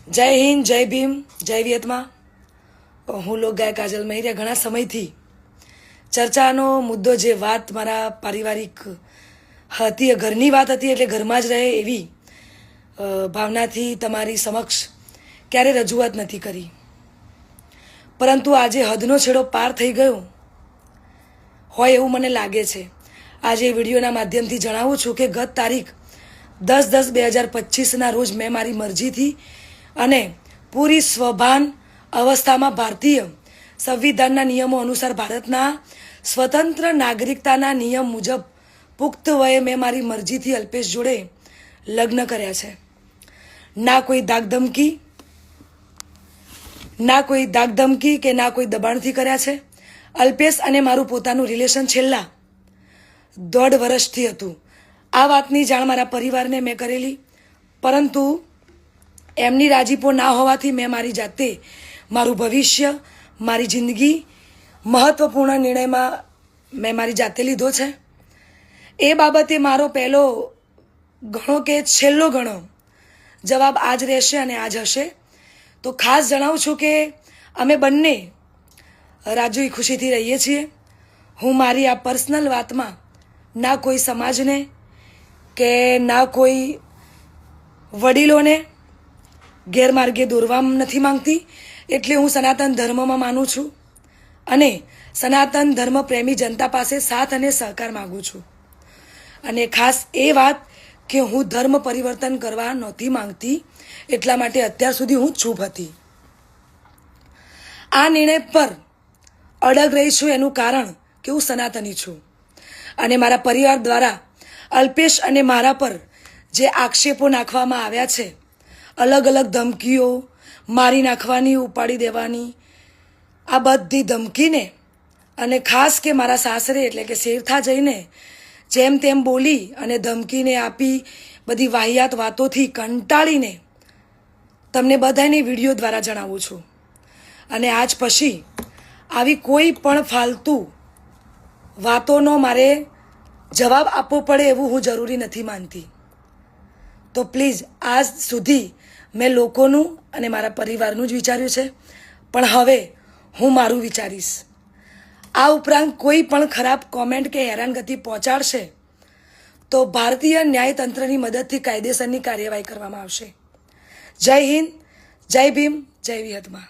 જય હિન્દ, જય ભીમ, જય વિયતમાં. હું લોક ગાયક કાજલ મહેરિયા ઘણા સમયથી ચર્ચાનો મુદ્દો જે વાત મારા પારિવારિક હતી, ઘરની વાત હતી, એટલે ઘરમાં જ રહે એવી ભાવનાથી તમારી સમક્ષ ક્યારે રજૂઆત નથી કરી. પરંતુ આજે હદનો છેડો પાર થઈ ગયો હોય એવું મને લાગે છે. આજે વિડીયોના માધ્યમથી જણાવું છું કે ગત તારીખ 10/10/2025ના રોજ મેં મારી મરજીથી અને પૂરી સ્વભાન અવસ્થામાં ભારતીય સંવિધાનના નિયમો અનુસાર ભારતના સ્વતંત્ર નાગરિકતાના નિયમ મુજબ પુખ્ત વયે મેં મારી મરજીથી અલ્પેશ જોડે લગ્ન કર્યા છે. ના કોઈ ધાકધમકી કે ના કોઈ દબાણથી કર્યા છે. અલ્પેશ અને મારું પોતાનું રિલેશન છેલ્લા 1.5 વર્ષથી હતું. આ વાતની જાણ મારા પરિવારને મેં કરેલી, પરંતુ એમની રાજીપો ના હોવાથી મેં મારી જાતે મારું ભવિષ્ય, મારી જિંદગી મહત્ત્વપૂર્ણ નિર્ણયમાં મેં મારી જાતે લીધો છે. એ બાબતે મારો પહેલો ઘણો કે છેલ્લો ઘણો જવાબ આજ રહેશે અને આજ હશે. તો ખાસ જણાવું છું કે અમે બંને રાજી ખુશીથી રહીએ છીએ. હું મારી આ પર્સનલ વાતમાં ના કોઈ સમાજને કે ના કોઈ વડીલોને ગેરમાર્ગે દોરવા નથી માંગતી. એટલે હું સનાતન ધર્મમાં માનું છું અને સનાતન ધર્મ પ્રેમી જનતા પાસે સાથ અને સહકાર માગું છું. અને ખાસ એ વાત કે હું ધર્મ પરિવર્તન કરવા નહોતી માંગતી, એટલા માટે અત્યાર સુધી હું ચૂપ હતી. આ નિર્ણય પર અડગ રહી છું એનું કારણ કે હું સનાતની છું અને મારા પરિવાર દ્વારા અલ્પેશ અને મારા પર જે આક્ષેપો નાખવામાં આવ્યા છે, અલગ અલગ ધમકીઓ, મારી નાખવાની, ઉપાડી દેવાની, આ બધી ધમકીને અને ખાસ કે મારા સાસરે એટલે કે શેરથા જઈને જેમ તેમ બોલી અને ધમકીને આપી બધી વાહિયાત વાતોથી કંટાળીને તમને બધાની વિડીયો દ્વારા જણાવું છું. અને આજ પછી આવી કોઈ પણ ફાલતુ વાતોનો મારે જવાબ આપવો પડે એવું હું જરૂરી નથી માનતી. તો પ્લીઝ, આજ સુધી મેં લોકોનું અને મારા પરિવારનું જ વિચાર્યું છે, પણ હવે હું મારું વિચારીશ. આ ઉપરાંત કોઈ પણ ખરાબ કોમેન્ટ કે હેરાનગતિ પહોંચાડશે તો ભારતીય ન્યાયતંત્રની મદદથી કાયદેસરની કાર્યવાહી કરવામાં આવશે. જય હિન્દ, જય ભીમ, જય વિયતમાં.